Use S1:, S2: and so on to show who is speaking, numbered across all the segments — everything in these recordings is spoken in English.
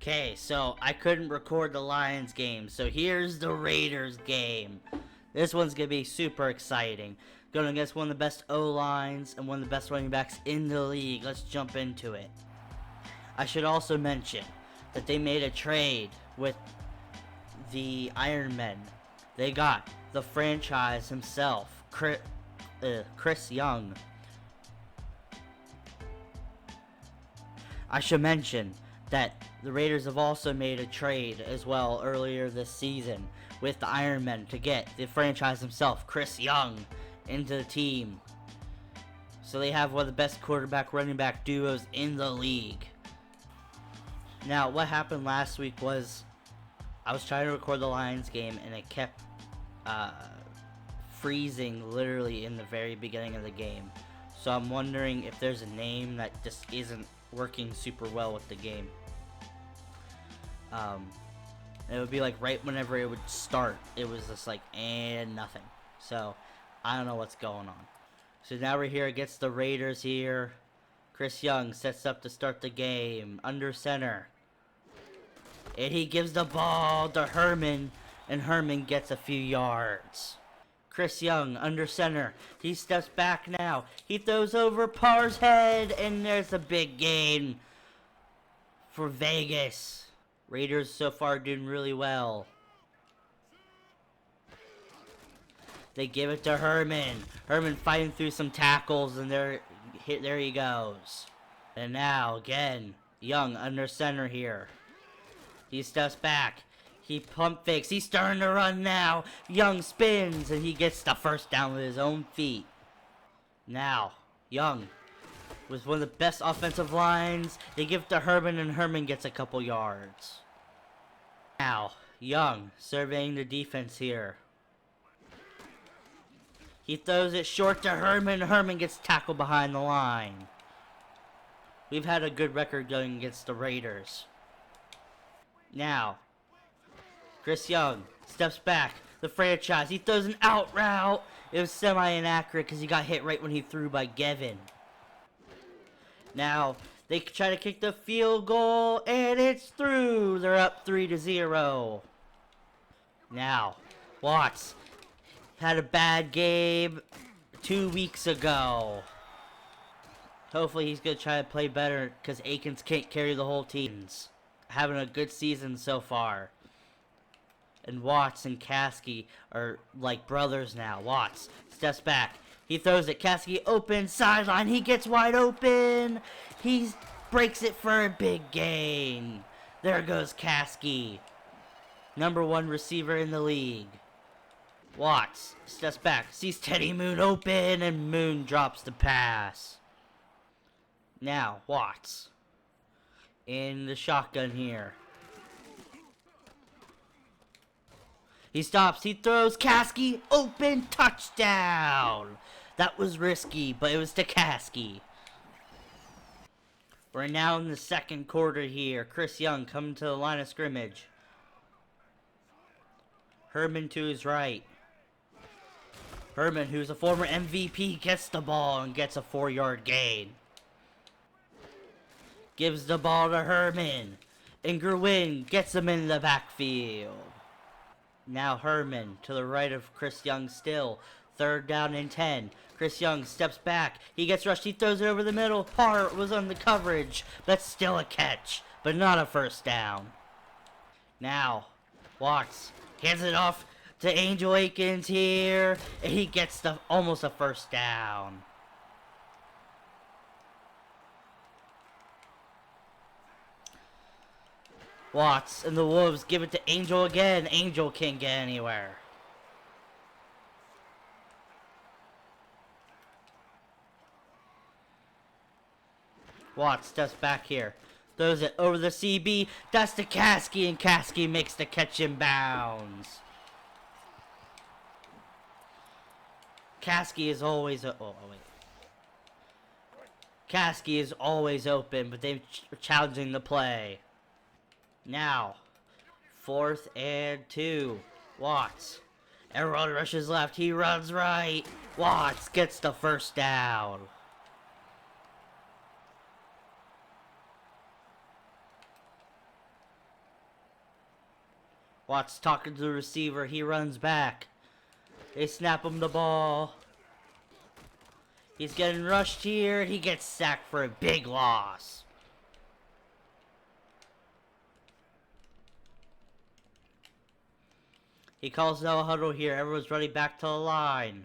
S1: Okay, so I couldn't record the Lions game, so here's the Raiders game. This one's going to be super exciting. Going against one of the best O-lines and one of the best running backs in the league. Let's jump into it. I should also mention that they made a trade with the Iron Men. They got the franchise himself, Chris Young. I should mention that the Raiders have also made a trade as well earlier this season with the Iron Men to get the franchise himself, Chris Young, into the team. So they have one of the best quarterback running back duos in the league. Now, what happened last week was I was trying to record the Lions game and it kept freezing literally in the very beginning of the game. So I'm wondering if there's a name that just isn't working super well with the game. It would be like right whenever it would start, it was just like and nothing. So I don't know what's going on. So now we're here against the Raiders here. Chris Young sets up to start the game under center, and he gives the ball to Herman, and Herman gets a few yards. Chris Young under center. He steps back now. He throws over Parr's head, and there's a big gain for Vegas. Raiders so far doing really well. They give it to Herman. Herman fighting through some tackles, and there he goes. And now again, Young under center here. He steps back. He pump fakes. He's starting to run now. Young spins, and he gets the first down with his own feet. Now, Young, with one of the best offensive lines, they give it to Herman, and Herman gets a couple yards. Now, Young surveying the defense here. He throws it short to Herman. Herman gets tackled behind the line. We've had a good record going against the Raiders. Now, Chris Young steps back. The franchise. He throws an out route. It was semi-inaccurate because he got hit right when he threw by Gavin. Now, they try to kick the field goal, and it's through. They're up 3-0. Now, Watts had a bad game 2 weeks ago. Hopefully he's going to try to play better because Akins can't carry the whole team. Having a good season so far. And Watts and Caskey are like brothers now. Watts steps back. He throws it. Caskey open sideline. He gets wide open. He breaks it for a big gain. There goes Caskey. #1 receiver in the league. Watts steps back. Sees Teddy Moon open, and Moon drops the pass. Now, Watts in the shotgun here. He stops. He throws. Caskey open. Touchdown. That was risky, but it was to Caskey. We're now in the second quarter here. Chris Young coming to the line of scrimmage. Herman to his right. Herman, who's a former MVP, gets the ball and gets a 4-yard gain. Gives the ball to Herman. And Gerwin gets him in the backfield. Now Herman to the right of Chris Young still. 3rd down and 10. Chris Young steps back. He gets rushed. He throws it over the middle. Parr was on the coverage. That's still a catch, but not a first down. Now, Watts hands it off to Angel Akins here, and he gets almost a first down. Watts and the Wolves give it to Angel again. Angel can't get anywhere. Watts steps back here. Throws it over the CB. That's to Caskey, and Caskey makes the catch in bounds. Caskey is always... Caskey is always open, but they're challenging the play. Now, 4th and 2. Watts. Everyone rushes left. He runs right. Watts gets the first down. Watts talking to the receiver. He runs back. They snap him the ball. He's getting rushed here. He gets sacked for a big loss. He calls no huddle here. Everyone's running back to the line.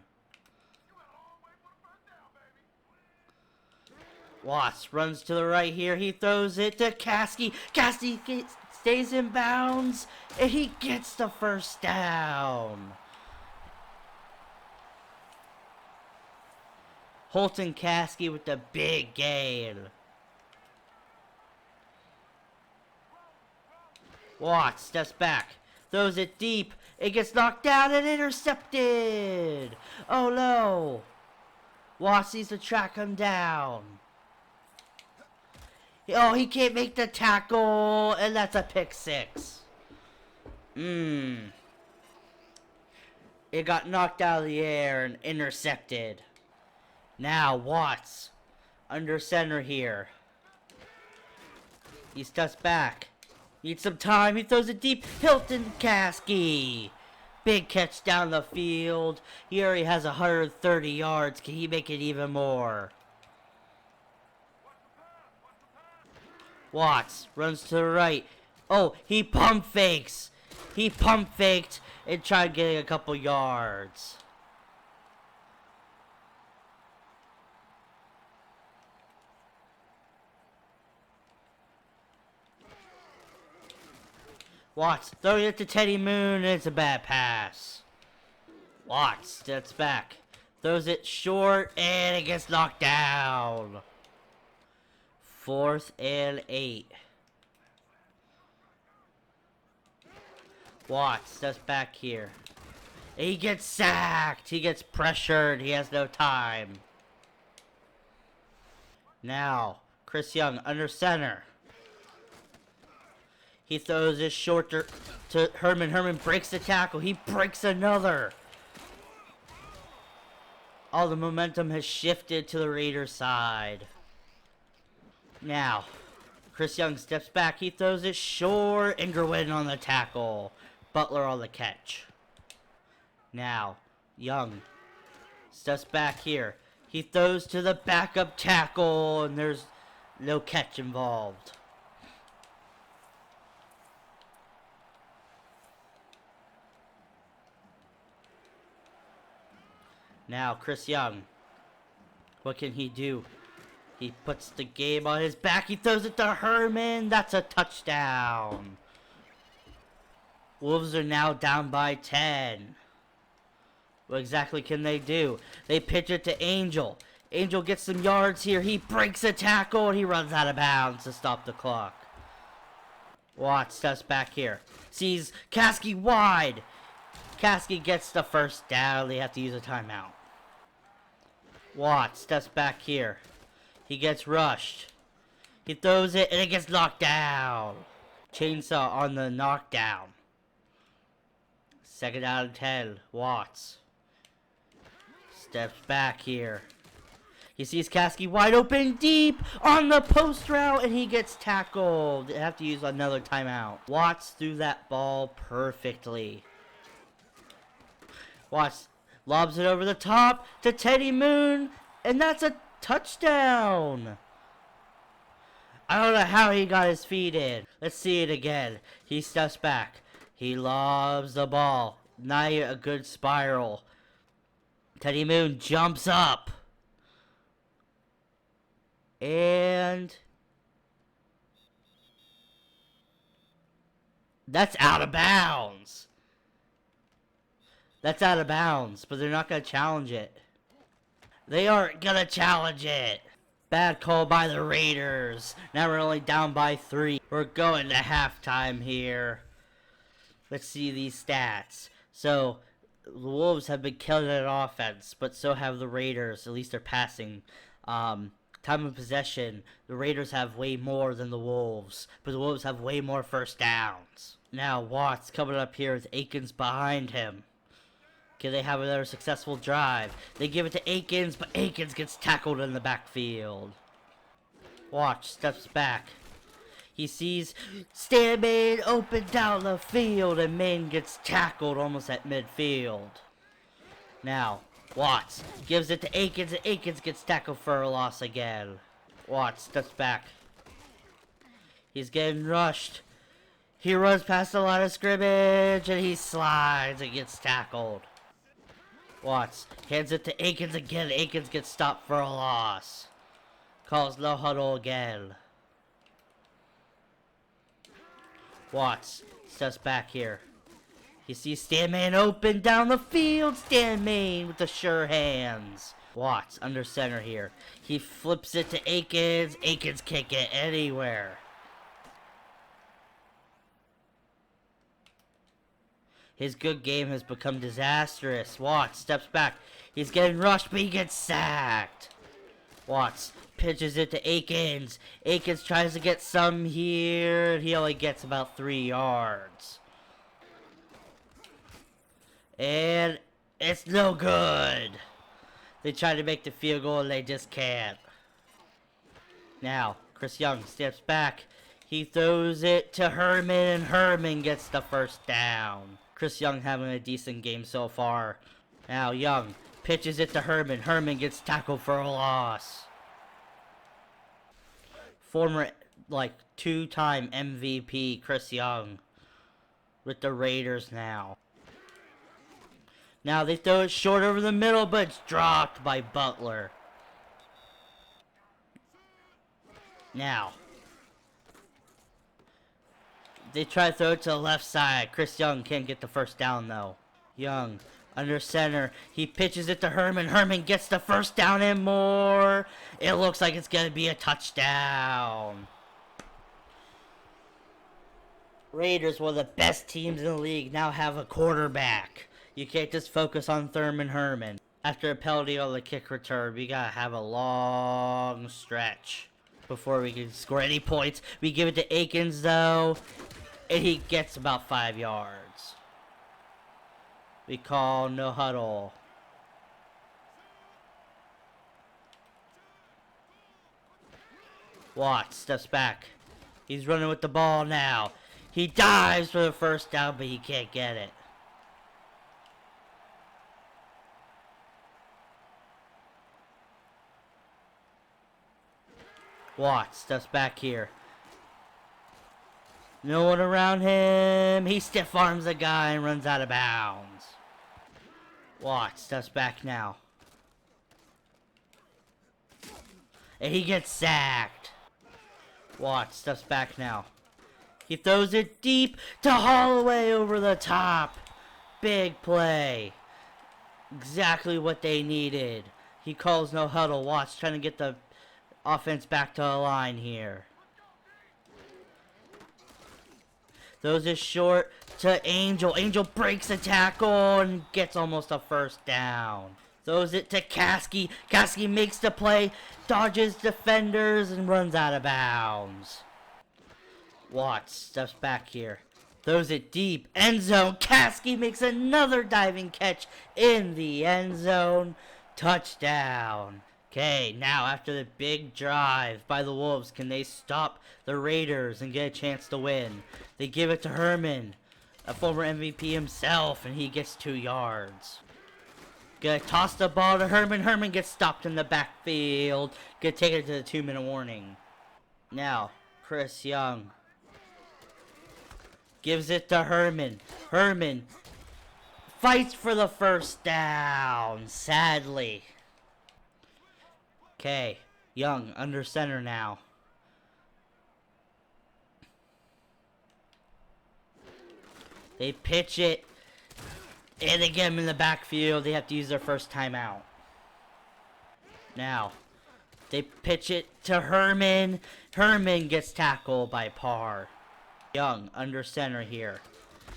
S1: Watts runs to the right here. He throws it to Caskey. Caskey stays in bounds, and he gets the first down. Holton Caskey with the big gain. Watts steps back, throws it deep. It gets knocked down and intercepted. Oh no. Watts needs to track him down. Oh, he can't make the tackle, and that's a pick six. It got knocked out of the air and intercepted. Now, Watts, under center here. He steps back. Needs some time. He throws it deep. Hilton Caskey. Big catch down the field. He already has 130 yards. Can he make it even more? Watts runs to the right. Oh, he pump fakes. He pump faked and tried getting a couple yards. Watts throwing it to Teddy Moon, and it's a bad pass. Watts steps back, throws it short, and it gets knocked down. 4th and 8. Watts steps back here. And he gets sacked. He gets pressured. He has no time. Now, Chris Young under center. He throws it short to Herman. Herman breaks the tackle. He breaks another. All the momentum has shifted to the Raiders' side. Now, Chris Young steps back. He throws it short. Ingerwin on the tackle. Butler on the catch. Now, Young steps back here. He throws to the backup tackle, and there's no catch involved. Now, Chris Young. What can he do? He puts the game on his back. He throws it to Herman. That's a touchdown. Wolves are now down by 10. What exactly can they do? They pitch it to Angel. Angel gets some yards here. He breaks a tackle, and he runs out of bounds to stop the clock. Watts steps back here. Sees Caskey wide. Caskey gets the first down. They have to use a timeout. Watts steps back here. He gets rushed. He throws it, and it gets knocked down. Chainsaw on the knockdown. 2nd out of 10. Watts steps back here. He sees Caskey wide open deep on the post route, and he gets tackled. They have to use another timeout. Watts threw that ball perfectly. Watts lobs it over the top to Teddy Moon, and that's a touchdown. I don't know how he got his feet in. Let's see it again. He steps back. He lobs the ball. Not a good spiral. Teddy Moon jumps up. And that's out of bounds. That's out of bounds, but they're not going to challenge it. They aren't going to challenge it. Bad call by the Raiders. Now we're only down by 3. We're going to halftime here. Let's see these stats. So, the Wolves have been killing it on offense, but so have the Raiders. At least they're passing. Time of possession, the Raiders have way more than the Wolves, but the Wolves have way more first downs. Now, Watts coming up here with Akins behind him. Can they have another successful drive? They give it to Akins, but Akins gets tackled in the backfield. Watts steps back. He sees Stan Main open down the field, and Main gets tackled almost at midfield. Now, Watts gives it to Akins, and Akins gets tackled for a loss again. Watts steps back. He's getting rushed. He runs past the line of scrimmage, and he slides and gets tackled. Watts hands it to Akins again. Akins gets stopped for a loss. Calls no huddle again. Watts steps back here. You see Stan Main open down the field. Stan Main with the sure hands. Watts under center here. He flips it to Akins. Akins can't get anywhere. His good game has become disastrous. Watts steps back. He's getting rushed, but he gets sacked. Watts pitches it to Akins. Akins tries to get some here. He only gets about 3 yards. And it's no good. They try to make the field goal and they just can't. Now, Chris Young steps back. He throws it to Herman, and Herman gets the first down. Chris Young having a decent game so far. Now Young pitches it to Herman. Herman gets tackled for a loss. Former, two-time MVP Chris Young with the Raiders now. Now they throw it short over the middle, but it's dropped by Butler. Now, they try to throw it to the left side. Chris Young can't get the first down, though. Young, under center. He pitches it to Herman. Herman gets the first down and more. It looks like it's going to be a touchdown. Raiders, one of the best teams in the league, now have a quarterback. You can't just focus on Thurman Herman. After a penalty on the kick return, we got to have a long stretch before we can score any points. We give it to Akins, though, and he gets about 5 yards. We call no huddle. Watts steps back. He's running with the ball now. He dives for the first down, but he can't get it. Watts steps back here. No one around him. He stiff arms a guy and runs out of bounds. Watts steps back now. And he gets sacked. Watts steps back now. He throws it deep to Holloway over the top. Big play. Exactly what they needed. He calls no huddle. Watts trying to get the offense back to the line here. Throws it short to Angel. Angel breaks a tackle and gets almost a first down. Throws it to Caskey. Caskey makes the play, dodges defenders, and runs out of bounds. Watts steps back here. Throws it deep. End zone. Caskey makes another diving catch in the end zone. Touchdown. Okay, now after the big drive by the Wolves, can they stop the Raiders and get a chance to win? They give it to Herman, a former MVP himself, and he gets 2 yards. Gonna toss the ball to Herman. Herman gets stopped in the backfield. Gonna take it to the 2-minute warning. Now, Chris Young gives it to Herman. Herman fights for the first down, sadly. Okay, Young under center now. They pitch it, and they get him in the backfield. They have to use their first timeout. Now, they pitch it to Herman. Herman gets tackled by Parr. Young under center here.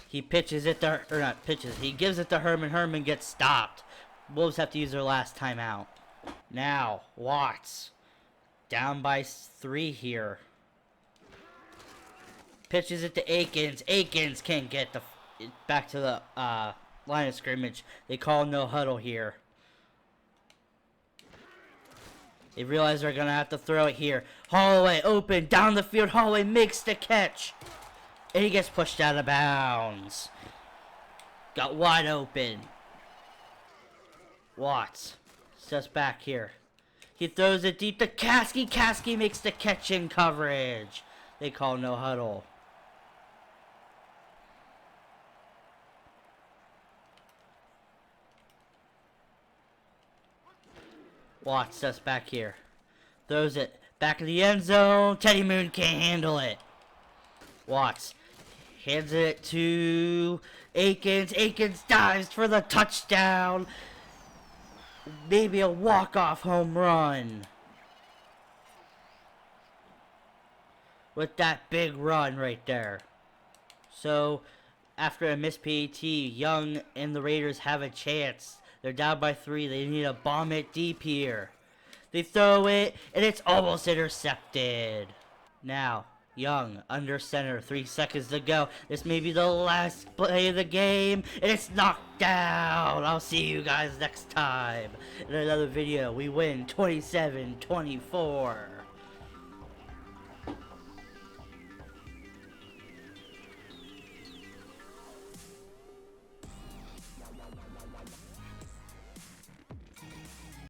S1: He pitches it to, or not pitches, he gives it to Herman. Herman gets stopped. Wolves have to use their last timeout. Now, Watts, down by 3 here. Pitches it to Akins. Akins can't get the back to the line of scrimmage. They call no huddle here. They realize they're gonna have to throw it here. Holloway open, down the field. Holloway makes the catch. And he gets pushed out of bounds. Got wide open. Watts. Just back here. He throws it deep to Kasky. Kasky makes the catch in coverage. They call no huddle. Watts just back here. Throws it back in the end zone. Teddy Moon can't handle it. Watts hands it to Akins. Akins dives for the touchdown. Maybe a walk-off home run. With that big run right there. So, after a missed PAT, Young and the Raiders have a chance. They're down by 3. They need to bomb it deep here. They throw it, and it's almost intercepted. Now, Young under center. 3 seconds to go. This may be the last play of the game, and it's knocked down. I'll see you guys next time in another video. We win 27-24.